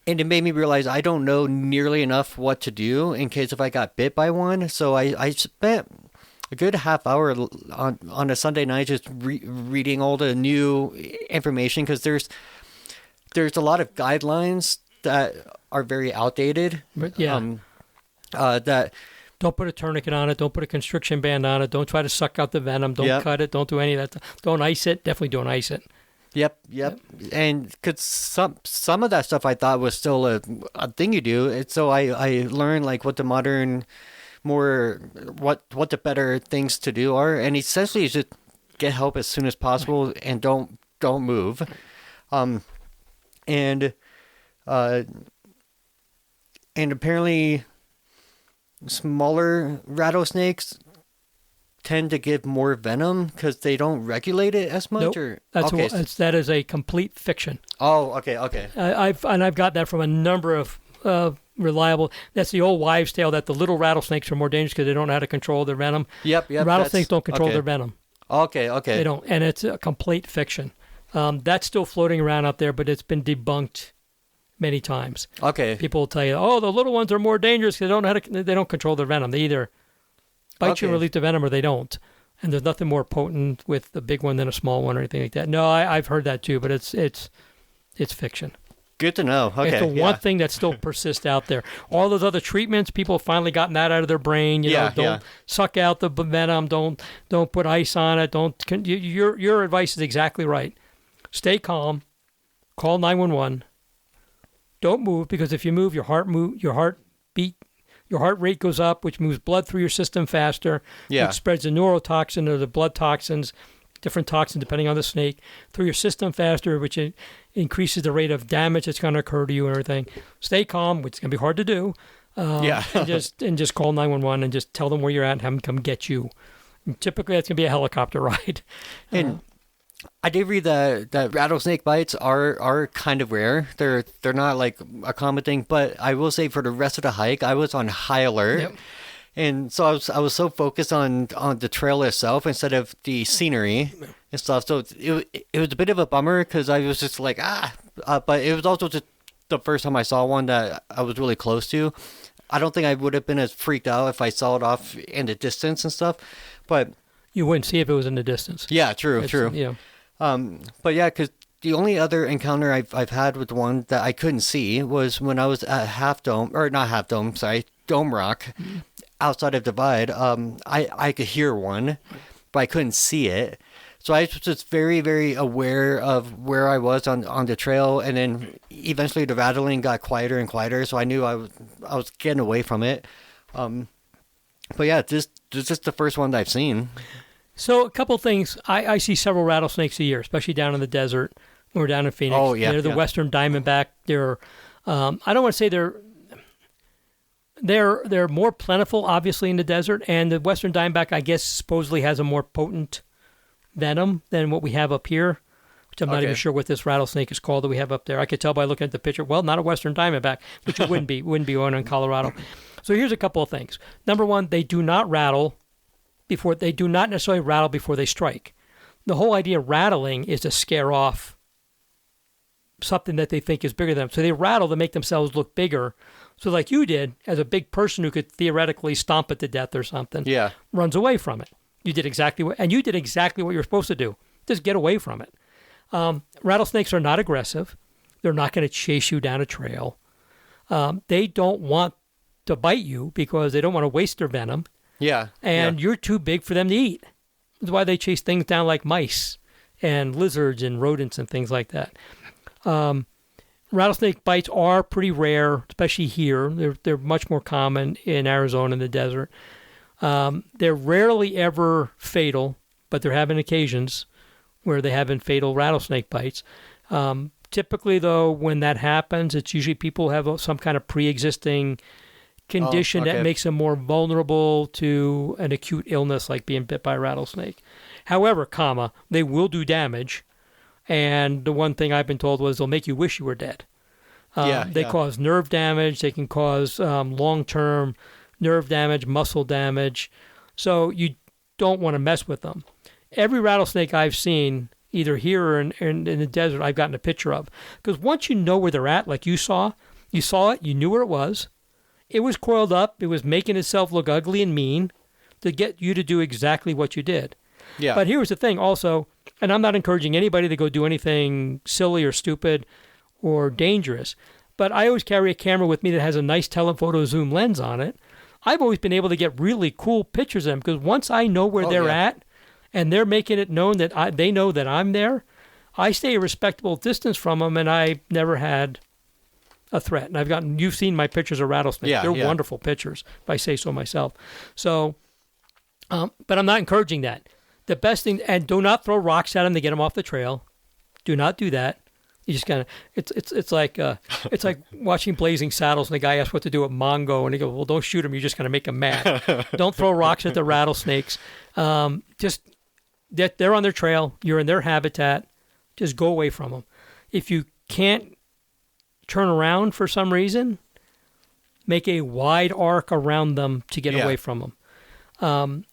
it made me realize I don't know nearly enough what to do in case if I got bit by one. So I spent a good half hour on a Sunday night just reading all the new information, because there's a lot of guidelines that are very outdated. Yeah. That don't put a tourniquet on it. Don't put a constriction band on it. Don't try to suck out the venom. Don't cut it. Don't do any of that. Don't ice it. Definitely don't ice it. Yep. And because some of that stuff I thought was still a thing you do. And so I learned like what the modern, what the better things to do are. And essentially you should get help as soon as possible, right, and don't move. And apparently smaller rattlesnakes tend to give more venom because they don't regulate it as much. Nope. That is a complete fiction. Oh, okay. I've got that from a number of reliable. That's the old wives' tale that the little rattlesnakes are more dangerous because they don't know how to control their venom. Yep. Rattlesnakes don't control their venom. Okay. They don't, and it's a complete fiction. That's still floating around out there, but it's been debunked many times. Okay. People will tell you, "Oh, the little ones are more dangerous because they don't know they don't control their venom. They either bite you and release the venom, or they don't." and there's nothing more potent with the big one than a small one or anything like that. No, I've heard that too, but it's fiction. Good to know. Okay, it's the one thing that still persists out there. All those other treatments, people have finally gotten that out of their brain. Don't suck out the venom. Don't put ice on it. Your advice is exactly right. Stay calm. Call 911. Don't move, because if you move, your heart rate goes up, which moves blood through your system faster. Yeah. Which spreads the neurotoxin or the blood toxins, different toxins depending on the snake, through your system faster, which increases the rate of damage that's going to occur to you and everything. Stay calm, which is going to be hard to do. and just call 911 and just tell them where you're at and have them come get you. And typically, that's going to be a helicopter ride. And I did read that rattlesnake bites are kind of rare. They're not like a common thing, but I will say for the rest of the hike, I was on high alert. Yep. And so I was so focused on the trail itself instead of the scenery and stuff. So it was a bit of a bummer because I was just like, but it was also just the first time I saw one that I was really close to. I don't think I would have been as freaked out if I saw it off in the distance and stuff, but you wouldn't see if it was in the distance. Yeah, true. Yeah. But yeah, because the only other encounter I've had with one that I couldn't see was when I was at Dome Rock. Mm-hmm. Outside of Divide, I could hear one, but I couldn't see it. So I was just very, very aware of where I was on the trail, and then eventually the rattling got quieter and quieter, so I knew I was getting away from it. But yeah, this is the first one that I've seen. So a couple things. I see several rattlesnakes a year, especially down in the desert or down in Phoenix. Oh, yeah. They're the Western Diamondback. They're I don't want to say they're more plentiful, obviously, in the desert, and the Western Diamondback, I guess, supposedly has a more potent venom than what we have up here, which I'm not even sure what this rattlesnake is called that we have up there. I could tell by looking at the picture. Well, not a Western Diamondback, which it wouldn't be one in Colorado. So here's a couple of things. Number one, they do not necessarily rattle before they strike. The whole idea of rattling is to scare off something that they think is bigger than them. So they rattle to make themselves look bigger. So like you did, as a big person who could theoretically stomp it to death or something, runs away from it. You did exactly what you're supposed to do. Just get away from it. Rattlesnakes are not aggressive. They're not going to chase you down a trail. They don't want to bite you because they don't want to waste their venom. Yeah. And you're too big for them to eat. That's why they chase things down like mice and lizards and rodents and things like that. Rattlesnake bites are pretty rare, especially here. They're much more common in Arizona in the desert. They're rarely ever fatal, but there have been occasions where they have been fatal rattlesnake bites. Typically, though, when that happens, it's usually people have some kind of pre-existing condition that makes them more vulnerable to an acute illness like being bit by a rattlesnake. However, they will do damage. And the one thing I've been told was they'll make you wish you were dead. They cause nerve damage. They can cause long-term nerve damage, muscle damage. So you don't want to mess with them. Every rattlesnake I've seen, either here or in the desert, I've gotten a picture of. Because once you know where they're at, like you saw it, you knew where it was. It was coiled up. It was making itself look ugly and mean to get you to do exactly what you did. Yeah. But here's the thing also, and I'm not encouraging anybody to go do anything silly or stupid or dangerous, but I always carry a camera with me that has a nice telephoto zoom lens on it. I've always been able to get really cool pictures of them because once I know where they're at and they're making it known that they know that I'm there, I stay a respectable distance from them, and I never had a threat. And you've seen my pictures of rattlesnakes. They're wonderful pictures, if I say so myself. So, but I'm not encouraging that. The best thing, and do not throw rocks at them to get them off the trail. Do not do that. You just kind of, it's like watching Blazing Saddles, and the guy asks what to do with Mongo, and he goes, well, don't shoot him. You're just going to make him mad. Don't throw rocks at the rattlesnakes. Just, they're on their trail. You're in their habitat. Just go away from them. If you can't turn around for some reason, make a wide arc around them to get away from them.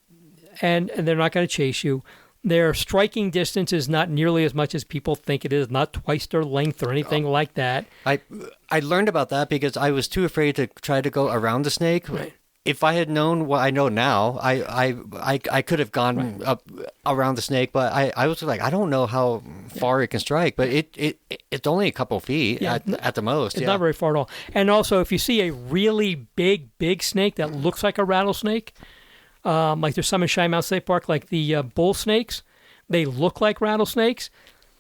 And they're not going to chase you. Their striking distance is not nearly as much as people think it is, not twice their length or anything like that. I learned about that because I was too afraid to try to go around the snake. Right. if I had known what I know now, I could have gone up around the snake, but I was like, I don't know how far it can strike, but it's only a couple feet at the most. It's not very far at all. And also, if you see a really big snake that looks like a rattlesnake, like there's some in Cheyenne State Park, like the bull snakes, they look like rattlesnakes,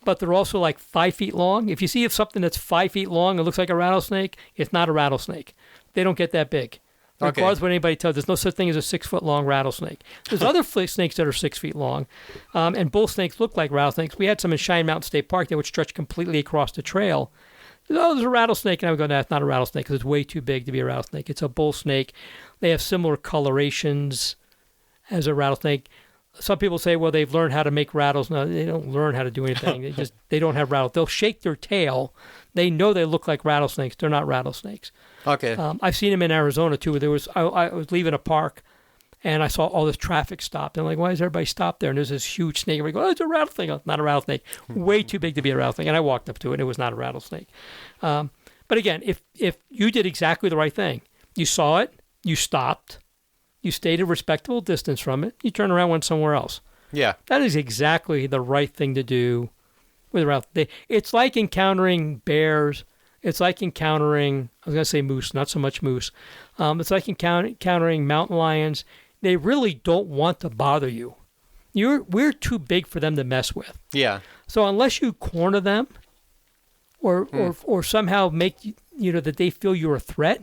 but they're also like 5 feet long. If you see something that's 5 feet long and looks like a rattlesnake, it's not a rattlesnake. They don't get that big. Regardless of what anybody tells, there's no such thing as a 6 foot long rattlesnake. There's other snakes that are 6 feet long, and bull snakes look like rattlesnakes. We had some in Cheyenne Mountain State Park that would stretch completely across the trail. Oh, there's a rattlesnake, and I would go, no, it's not a rattlesnake because it's way too big to be a rattlesnake. It's a bull snake. They have similar colorations as a rattlesnake. Some people say, well, they've learned how to make rattles. No, they don't learn how to do anything. They don't have rattles. They'll shake their tail. They know they look like rattlesnakes. They're not rattlesnakes. Okay. I've seen them in Arizona too. I was leaving a park, and I saw all this traffic stopped. And I'm like, why is everybody stopped there? And there's this huge snake. And I go, oh, it's a rattlesnake. Oh, not a rattlesnake. Way too big to be a rattlesnake. And I walked up to it, and it was not a rattlesnake. But again, if you did exactly the right thing, you saw it, you stopped, you stayed a respectable distance from it, you turned around and went somewhere else. Yeah. That is exactly the right thing to do with a rattlesnake. It's like encountering bears. It's like encountering, I was going to say moose, not so much moose. It's like encountering mountain lions. They really don't want to bother you. We're too big for them to mess with. Yeah. So unless you corner them or somehow make that they feel you're a threat,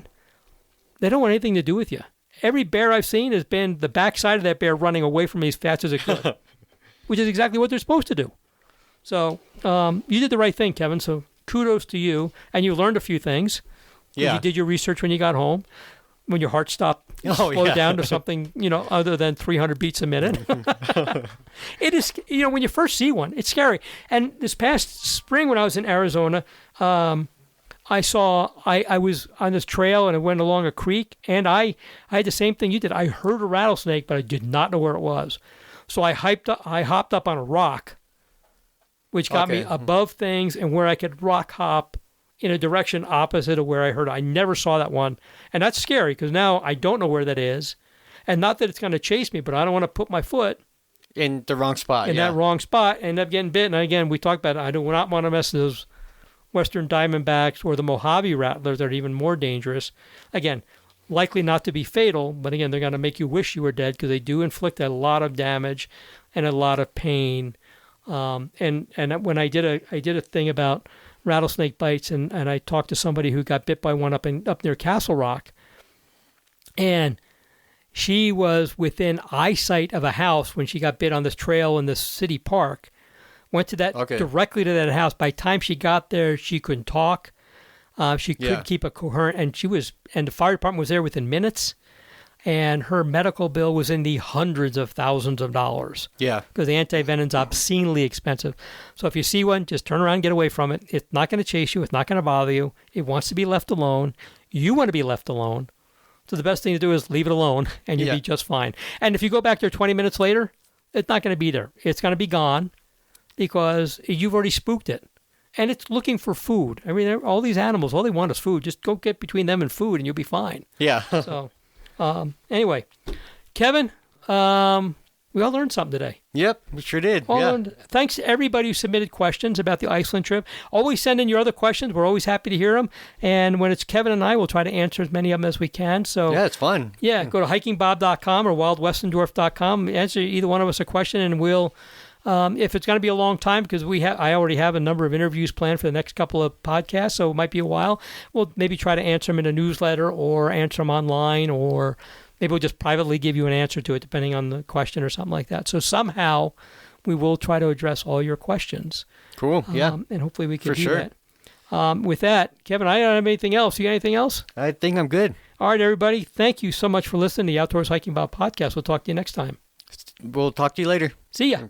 they don't want anything to do with you. Every bear I've seen has been the backside of that bear running away from me as fast as it could, which is exactly what they're supposed to do. So you did the right thing, Kevin. So kudos to you. And you learned a few things. Yeah. You did your research when you got home, when your heart stopped, slowed down to something, other than 300 beats a minute. It is, when you first see one, it's scary. And this past spring when I was in Arizona, I was on this trail and it went along a creek, and I had the same thing you did. I heard a rattlesnake, but I did not know where it was. So I hopped up on a rock, which got me above things and where I could rock hop in a direction opposite of where I heard it. I never saw that one. And that's scary because now I don't know where that is. And not that it's going to chase me, but I don't want to put my foot in the wrong spot. In that wrong spot and end up getting bit. And again, we talked about it. I do not want to mess with those Western Diamondbacks or the Mojave rattlers that are even more dangerous. Again, likely not to be fatal, but again, they're going to make you wish you were dead because they do inflict a lot of damage and a lot of pain. And when I did a thing about rattlesnake bites, and I talked to somebody who got bit by one up near Castle Rock, and she was within eyesight of a house when she got bit on this trail in this city park. Went to that directly to that house. By the time she got there, she couldn't talk. She couldn't keep a coherent, and the fire department was there within minutes. And her medical bill was in the hundreds of thousands of dollars. Yeah. Because the anti-venom's obscenely expensive. So if you see one, just turn around and get away from it. It's not going to chase you. It's not going to bother you. It wants to be left alone. You want to be left alone. So the best thing to do is leave it alone, and you'll be just fine. And if you go back there 20 minutes later, it's not going to be there. It's going to be gone because you've already spooked it. And it's looking for food. I mean, all these animals, all they want is food. Just go get between them and food, and you'll be fine. Yeah. So... anyway, Kevin, we all learned something today. Yep, we sure did. Thanks to everybody who submitted questions about the Iceland trip. Always send in your other questions. We're always happy to hear them. And when it's Kevin and I, we'll try to answer as many of them as we can. So yeah, it's fun. Yeah, go to hikingbob.com or wildwestendorf.com. Answer either one of us a question, and we'll... if it's going to be a long time, because I already have a number of interviews planned for the next couple of podcasts, so it might be a while, we'll maybe try to answer them in a newsletter or answer them online, or maybe we'll just privately give you an answer to it, depending on the question or something like that. So somehow we will try to address all your questions. Cool, yeah. And hopefully we can do that. With that, Kevin, I don't have anything else. You got anything else? I think I'm good. All right, everybody. Thank you so much for listening to the Outdoors Hiking Bob podcast. We'll talk to you next time. We'll talk to you later. See ya.